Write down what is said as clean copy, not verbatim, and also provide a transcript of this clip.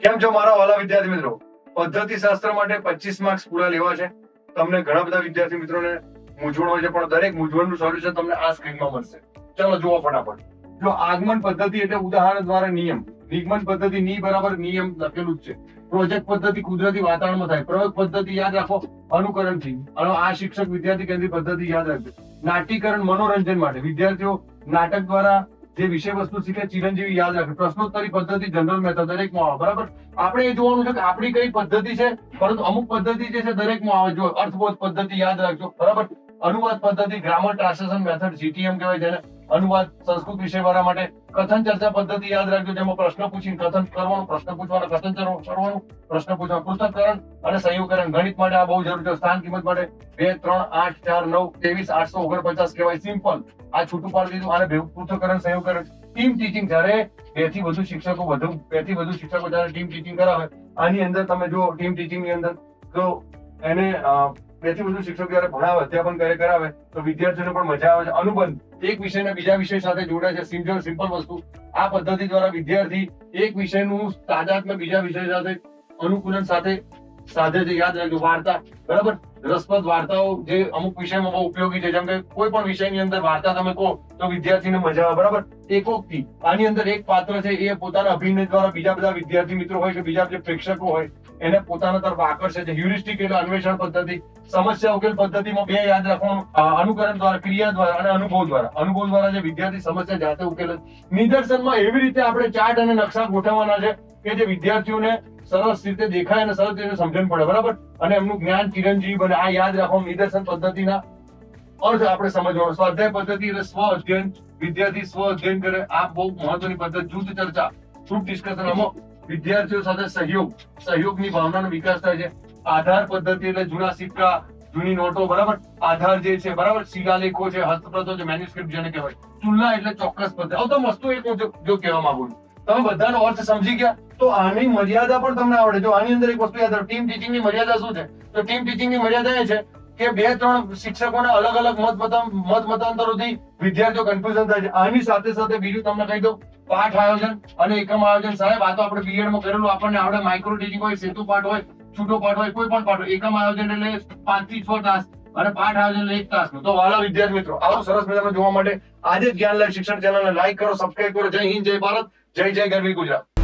કેમ છો મારા વાલા વિદ્યાર્થી મિત્રો? પદ્ધતિ શાસ્ત્ર માટે 25 માર્ક્સ પૂરા લેવા છે. તમને ઘણા બધા વિદ્યાર્થી મિત્રોને મૂંઝવણ હોય છે, પણ દરેક મૂંઝવણનું સોલ્યુશન તમને આ સ્ક્રીનમાં મળશે. ચાલો જુઓ ફટાફટ. જો આગમન પદ્ધતિ એટલે ઉદાહરણ દ્વારા નિયમ. નિગમન પદ્ધતિ ની બરાબર નિયમ લખેલું જ છે. પ્રોજેક્ટ પદ્ધતિ કુદરતી વાતાવરણમાં થાય. પ્રયોગ પદ્ધતિ યાદ રાખો અનુકરણથી. અને આ શિક્ષક વિદ્યાર્થી કેન્દ્રિત પદ્ધતિ યાદ રાખજો. નાટ્યકરણ મનોરંજન માટે વિદ્યાર્થીઓ નાટક દ્વારા જે વિષય વસ્તુ શીખે ચિરંજીવી યાદ રાખે. પ્રશ્નોત્તરી પદ્ધતિ જનરલ મેથડ દરેકમાં આવે. બરાબર, આપણે એ જોવાનું છે કે આપણી કઈ પદ્ધતિ છે, પરંતુ અમુક પદ્ધતિ જે છે દરેકમાં આવે. જો અર્થબોધ પદ્ધતિ યાદ રાખજો. બરાબર, અનુવાદ પદ્ધતિ ગ્રામર ટ્રાન્સલેશન મેથડ જીટીએમ કહેવાય જેને. અનુવાદ સંસ્કૃત વિષય વાળા માટે. કથન ચર્ચા પદ્ધતિ યાદ રાખજો, જેમાં પ્રશ્ન પૂછીને કથન કરવાનું, પ્રશ્ન પૂછવાનો, કથન કરવાનું, પ્રશ્ન પૂછવાનું. પૃથ્થકરણ અને સંયોગકરણ ગણિત માટે આ બહુ જરૂરી છે. સ્થાન કિંમત માટે 2, 3, 8, 4, 9, 23, 849 કહેવાય. સિમ્પલ, આ છૂટું પાડી દીધું. આને પૃથ્થકરણ સંયોગકરણ. ટીમ ટીચિંગ, જ્યારે 2 થી વધુ શિક્ષકો જ્યારે ટીમ ટીચિંગ કરાવે, આની અંદર તમે જો ટીમ ટીચિંગ ની અંદર જો એને 2 થી વધુ શિક્ષકો જયારે ભણાવે, અધ્યાપન કરાવે તો વિદ્યાર્થીઓને પણ મજા આવે છે. અનુબંધ, એક વિષયને બીજા વિષય સાથે જોડે છે. સિમ્પલ વસ્તુ. આ પદ્ધતિ દ્વારા વિદ્યાર્થી એક વિષયનું તાદાત્મ્ય બીજા વિષય સાથે અનુકૂલન સાથે સાધે છે. યાદ રાખજો. વાર્તા, બરાબર, રસપ્રદ વાર્તાઓ જે અમુક વિષયમાં બહુ ઉપયોગી છે. જેમ કે કોઈ પણ વિષયની અંદર વાર્તા તમે કહો તો વિદ્યાર્થીને મજા આવે. બરાબર, એકોક્તિ, આની અંદર એક પાત્ર છે એ પોતાના અભિનય દ્વારા બીજા બધા વિદ્યાર્થી મિત્રો હોય કે બીજા જે પ્રેક્ષકો હોય એને પોતાના તરફ આકર્ષે છે. હ્યુરિસ્ટિક એટલે અન્વેષણ પદ્ધતિ. સમસ્યા ઉકેલ પદ્ધતિમાં 2 યાદ રાખવાનું, અનુકરણ દ્વારા, ક્રિયા દ્વારા અને અનુભવ દ્વારા. અનુભવ દ્વારા જે વિદ્યાર્થી સમસ્યા જાતે ઉકેલે. નિદર્શનમાં એવી રીતે આપણે ચાર્ટ અને નકશા ગોઠવવાના છે કે જે વિદ્યાર્થીઓને સરસ રીતે દેખાય અને સરસ રીતે સમજણ પડે. બરાબર, અને એમનું જ્ઞાન ચિરંજીવી બને. આ યાદ રાખવાનું. નિદર્શન પદ્ધતિના અર્થ આપણે સમજવાનો. સ્વાધ્યાય પદ્ધતિ એટલે સ્વ અધ્યયન. વિદ્યાર્થી સ્વ અધ્યયન કરે. આ બહુ મહત્વની પદ્ધતિ. જૂથ ચર્ચા, ગ્રુપ ડિસ્કશન, આમાં વિદ્યાર્થીઓ સાથે સહયોગની ભાવનાનો વિકાસ થાય છે. આધાર પદ્ધતિ એટલે જૂના સિક્કા, જૂની નોટો, બરાબર, આધાર જે છે, બરાબર, શિલાલેખો છે, હસ્તપ્રતો છે, મેન્યુસ્ક્રિપ્ટ જેને કહેવાય. તુલના એટલે ચોક્કસ પદ્ધતિ. હવે તો વસ્તુ એક જો કહેવા માંગુ છું, તમે બધાનો અર્થ સમજી ગયા તો આની મર્યાદા પણ તમને આવડે. જો આની અંદર એક વસ્તુ યાદ રાખો, ટીમ ટીચિંગ ની મર્યાદા શું છે? તો ટીમ ટીચિંગ ની મર્યાદા એ છે કે 2-3 શિક્ષકોને અલગ અલગ મત મતાંતરોથી વિદ્યાર્થીઓ કન્ફ્યુઝન થાય છે. આની સાથે સાથે બીજું તમને કહી દઉં, પાઠ આયોજન અને એકમ આયોજન. સાહેબ, આ તો આપણે બીએડ માં કરેલું, આપણને આવડે. માઇક્રો ટીચિંગ હોય, સેતુ પાઠ હોય, છૂટો પાઠ હોય, કોઈ પણ પાઠ હોય. એકમ આયોજન એટલે 5 થી 6 તાસ અને પાઠ આયોજન એટલે 1 તાસનું. તો વાલા વિદ્યાર્થી મિત્રો, આવું સરસ મજાનું જોવા માટે આજે જ્ઞાન લાઈવ શિક્ષણ ચેનલને લાઈક કરો, સબસ્ક્રાઇબ કરો. જય હિન્દ, જય ભારત, જય જય ગરવી ગુજરાત.